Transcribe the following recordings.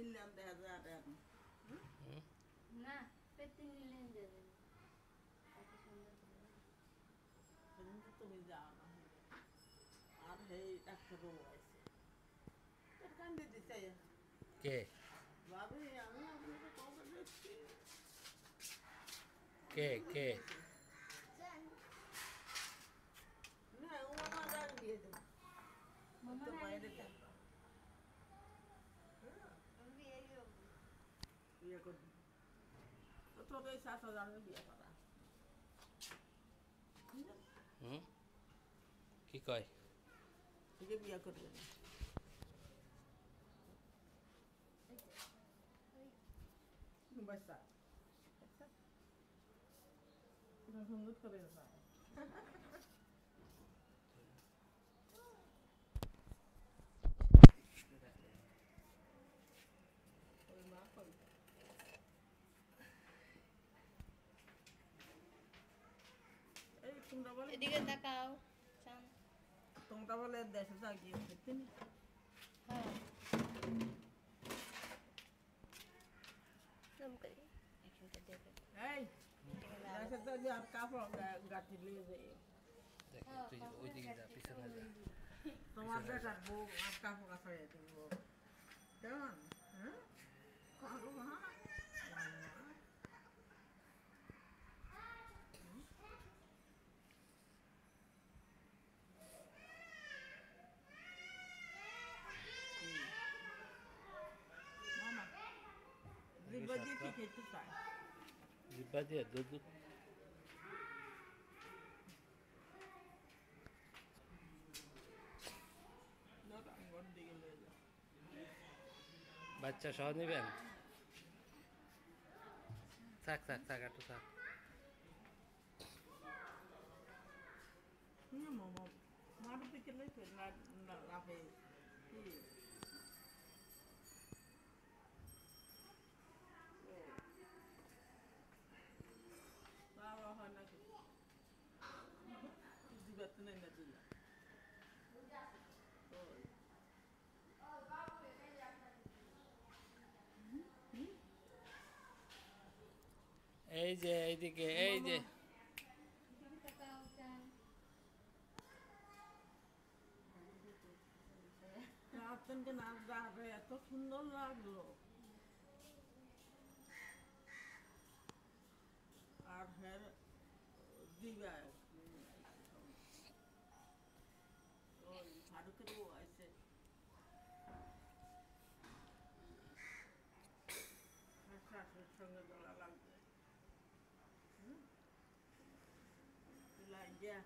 নিলাম 1000 এখন না পেতে নিলেন যাবেন কিন্তু তুমি যাও না আর সেই ডাক্তারও আছে তোর কান্দে দিতে কে ভাবি আমি আপনাকে কবে দেখছি কে কে না ও মামা গাড়ি দিয়ে দেবো মামা তো না বাইরে থাকবো বিয়ে করবি তো তোর এই 7000 বিয়ে করা হুম কি কয় তুই বিয়ে করবি না বাচ্চা সুন্দর করে এই তোমরা বলে এদিকে তাকাও চান তোমরা বলে দেশে থাকিয়ে খেতে নি হ্যাঁ নাম করি এখানটা দেখে এই দেশে তো যে আর কাপড় গাঁটি লিয়ে যাই দেখ তুই ওইদিকে যা পিছনে যা তোমার বেটার বউ আর কাপড় কাপড়ে দিব কেমন হ্যাঁ কালো না মামা দিবাজি কি খেতে চায় জিব্বা দিয়ে দুধ ঘর দিকে লয়ে যাও বাচ্চা সহ নেবেন থাক থাক থাক একটু থাক মামা মার দিকে লই তো না লাফে কি বাবা হয় নাকি দিবাতে নেই না দিলা এই যে এইদিকে এই যে তাকাও চান আপনাকে নাচ দেখাবে এত সুন্দর লাগলো আর হ্যাঁ দিবা ওই ফারুকের বউ আছে শাশুর সঙ্গে গলা লাগবে লাগিয়া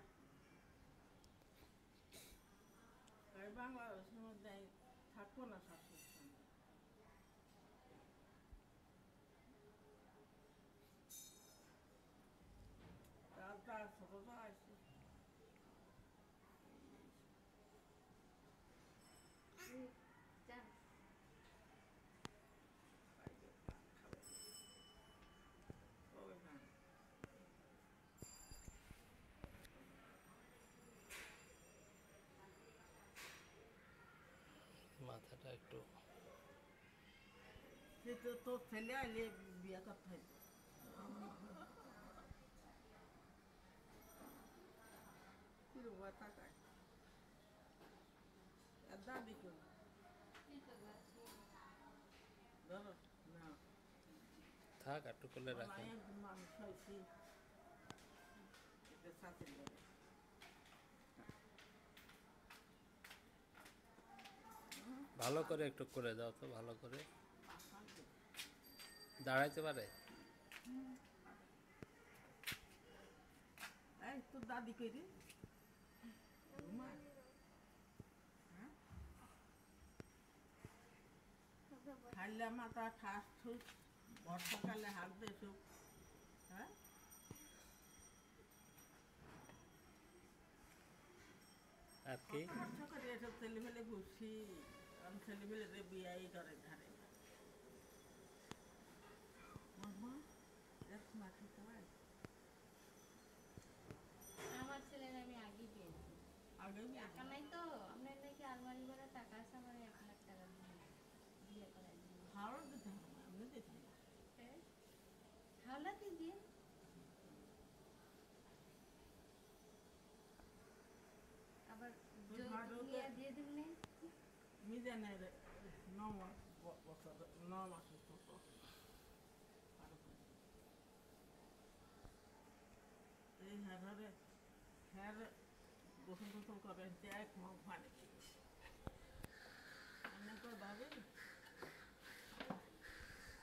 বাংলাদেশের মধ্যে থাকবো না শাশুর সঙ্গে তার ছোটটা আছে চান মাথাটা একটু তোর ছেলে আইলে বিয়ে করতে হবে টাকায় দাবি করি ধরো না থাক একটু করলে রাখেন মানুষ হয়েছি সাথে ভালো করে একটু করে দাও তো ভালো করে দাঁড়াইতে পারে এই তোর দাদি কইরে খাইলে মাথা ঠাস ঠুস বর্ষাকালে হাত দেছো হ্যাঁ আর কি কষ্ট করে এসব ছেলে ফেলে ঘুরছি আমি ছেলে ফেলে বিয়াই করে ধারে মামা এক মাঠে তোমায় আমার ছেলের আমি আগে দিয়েছি আগে টাকা নাই তো আপনার নাকি আলমারি ভরা টাকা আছে আমার 1 লাখ টাকা দিয়ে বিয়ে করাই দিন ভালো দিচ্ছি হ্যাঁ হাওলা দিন আবার নিয়ে দিয়ে দিবেন মিজানের 9 বছর 9 মাসের ছোট এই হ্যাঁ গোসল টোসল করেন এক মাস পানি এমনি করে ভাবি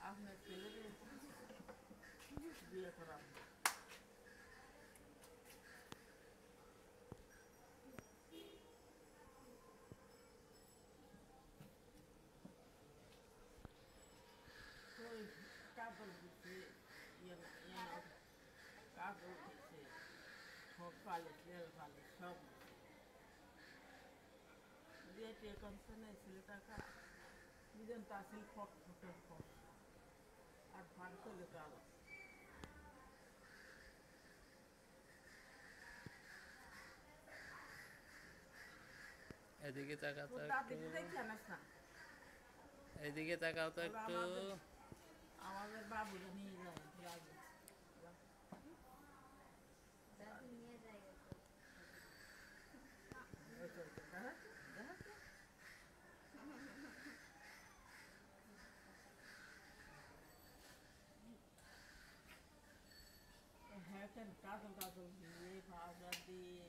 আপনার ছেলেকে বিয়ে করাবো ওই কাজল দিচ্ছে কাজল দিচ্ছে সব পালিশ নেল পালিশ সব দিয়ে টিয়ে কমছে না ছেলেটাকা দুজন তা ছিল ফট ফটে ফট আর ফান করলে কালো এদিকে তাকাও তো দাদিকে একটু দেখে আনাস না এদিকে তাকাও তো একটু আমাদের বাবুরে নিয়ে যায় লাগে দাদু নিয়ে যায় হ্যাঁ কেন কাজল কাজল দিয়ে ভাজা দিয়ে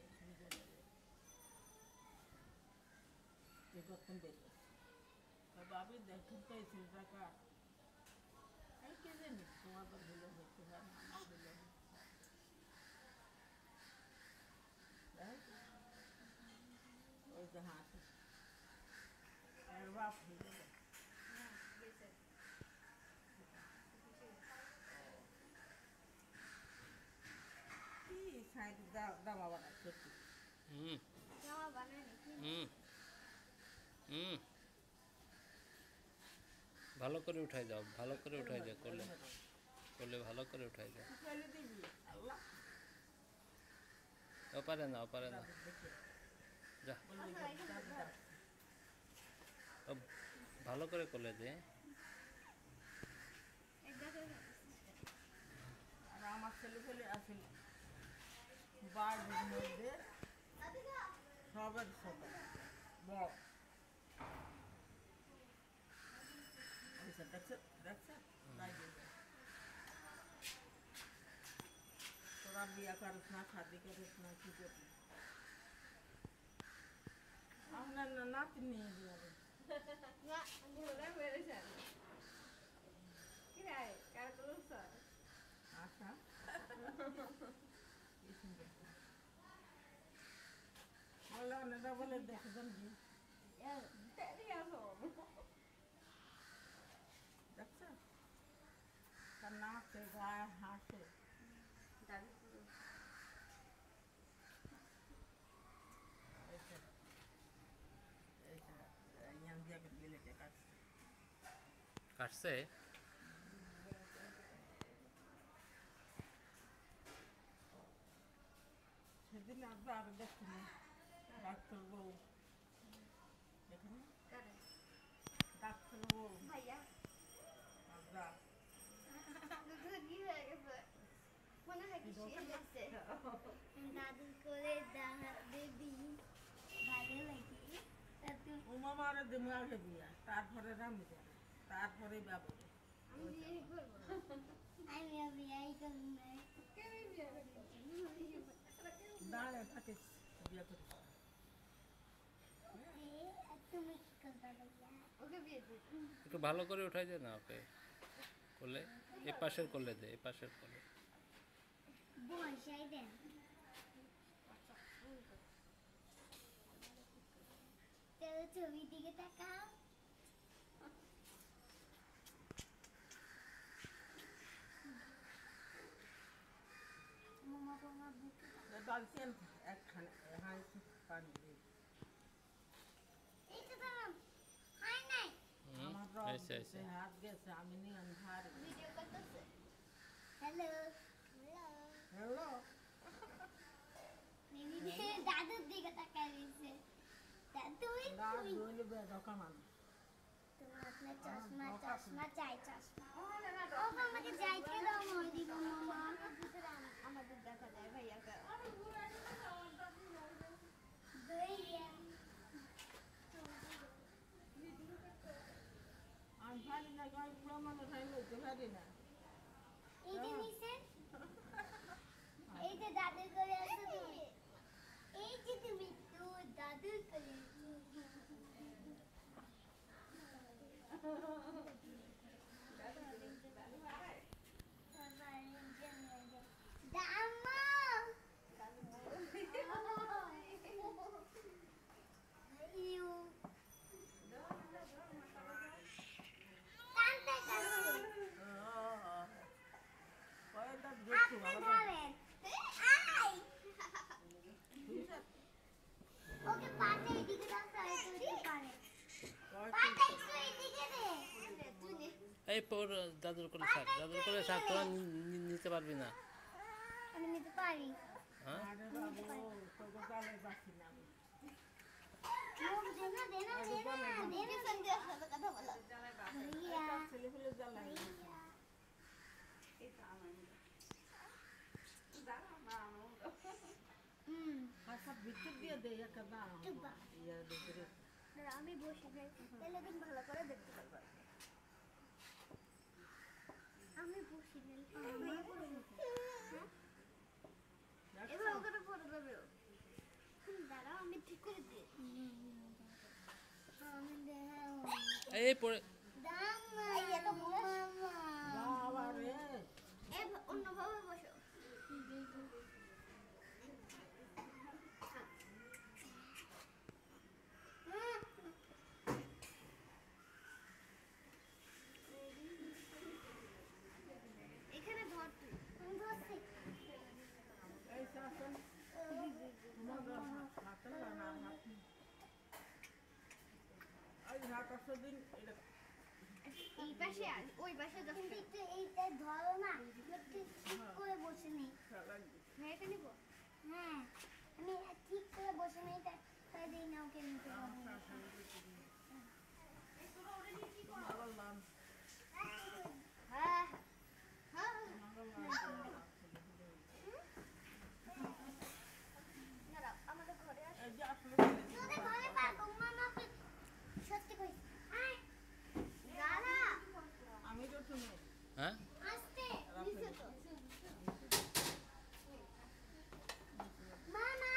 করতেন বেশি বাবি দেখুন তো এই টাকা এই কে জানি তোমার তো ভুলে হচ্ছে হ্যাঁ আমার ভুলে ওই যে হাসি আর বাপ ভুলে কি সাইড দামা বানায় সত্যি হুম জামা বানায় নাকি হুম হুম ভালো করে উঠাই যাও ভালো করে উঠাই যাও করলে করলে ভালো করে উঠাই যাও ফেলে দিবি আল্লাহ ও পারে না ও পারে না যা ও ভালো করে করলে দে আর আমার ছেলে ফেলে আসেন বাড়ির মধ্যে সবের ছোট বড় দেখছে দেখছে তোরা বিয়া করিস না শাদি করিস না কি করবি আপনার নাতি নিয়ে যাবে না ঘোড়া মেরেছেন কি রে কার কলস আশা কি সুন্দর বলে অনেকটা বলে দেখবেন কি তেরি আসো দেখছো তার নাচে গায়ে হাসে দাদু কাটছে সেদিন আসবে আরো দেখছি না ডাক্তার বউ দেখুন কারে ডাক্তার বউ ভাইয়া আমরা দুধ কি হয়ে গেছে মনে হয় কি সে গেছে দাদুর করে দাঁড়া দেবী ভালো লাগে দাদু উমা মারে দিমু আগে বিয়া তারপরে রামি যাবে তারপরে বাবুরে আমি বিয়ে করবো না আমি বিয়াই করব না কেন বিয়ে করবো দাঁড়ে থাকিস বিয়া করিস তুমি কি করবে ভাইয়া ওকে বিয়ে দিই একটু ভালো করে উঠাই দে না ওকে করলে এ পাশের করলে দে এ পাশের করলে বসাই দেন চলো ছবির দিকে তাকাও মামা মামা বুকে দালচেন একখানে হাঁড়ি পানি দিয়ে এই তো দাঁড়াও হয় নাই হুম আমার রব আচ্ছা গেছে আচ্ছা হাত গেছে আমি নিয়ে আমি ধার ভিডিও করতেছে হ্যালো হ্যালো হ্যালো দাদুর দিকে তাকাই দিয়েছে দাদু দাঁত ধরলে দোকান আনো আপনার চশমা চশমা চাই চশমা ও আমাকে যাইতে দাও মদিব মামা আমাদের দেখা যায় ভাইয়াকে ভাইয়া আমি পারি না, আমি পুরো মানুষ আমি বলতে পারি না। এই যে নিছেন এই যে দাদুর করে আছো তুমি এই যে তুমি তো দাদুর করে দাম্মা ইউ কান্তে কান্তে কয়টা দেখছি আপনি ভালো ধরেন আই ওকে পাটা এদিকে দাও তাহলে তুলতে পারে পাটা একটু এদিকে দে এই পর দাদুর কোলে থাক, দাদুর কোলে থাক, তোরা নিতে পারবি না। আমি নিতে পারি হ্যাঁ আরে বাবু তোকে গালে বাসি না আমি। মুখ দে না দে না দে না দে না সন্ধ্যা সাথে কথা বলো ভাইয়া ছেলে ফেলে জ্বালাই সব ভিতর দিয়ে দেয় একটা দাম ইয়ার ভিতরে আমি বসে যাই তাহলে তুমি ভালো করে দেখতে পারবে আমি বসে যাই এবার ওখানে পড়ে যাবে ও। দাঁড়াও আমি ঠিক করে দিই আমি দেখাও এই পরে দাম এই এত বয়স। বাবা রে অন্যভাবে বসো এখানে ধর তুই আমি ধরছি এই শাসন তোমার হাতে না হাত আজ হাত আসো দিন এটা এই পাশে আর ওই পাশে যাও কিন্তু একটু এইটা ধরো না একটু ঠিক করে বসে নেই খেলা হ্যাঁ এটা নিবো হ্যাঁ আমি ঠিক করে বসে নেই তাই দিই না ওকে নিতে পারবো না মাগল নাম হ্যাঁ হ্যাঁ মাগল নাম দাঁড়াও আমাদের ঘরে আস এই যে আসলে তোদের ঘরে পারবো মামাকে সত্যি কই আয় দাঁড়া আমি তো শুনে হ্যাঁ আস্তে নিচে তো মামা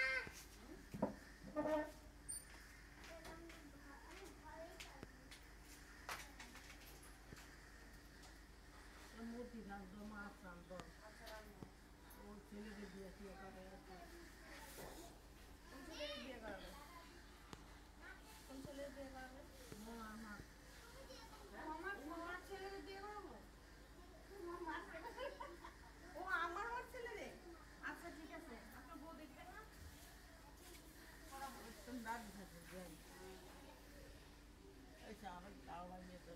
মূর্তি রাখতো মাছ রাখতো ও ছেলেকে দিয়ে কি করে কোন ছেলের বিয়ে করাবে কোন ছেলের বিয়ে করাবে আমার আমার ছেলের বিয়ে করাবো ও আমার ওর ছেলে রে আচ্ছা ঠিক আছে আপনার বউ দেখবে না দাদি থাকে যাই এই আমার গাওয়া নিয়ে তো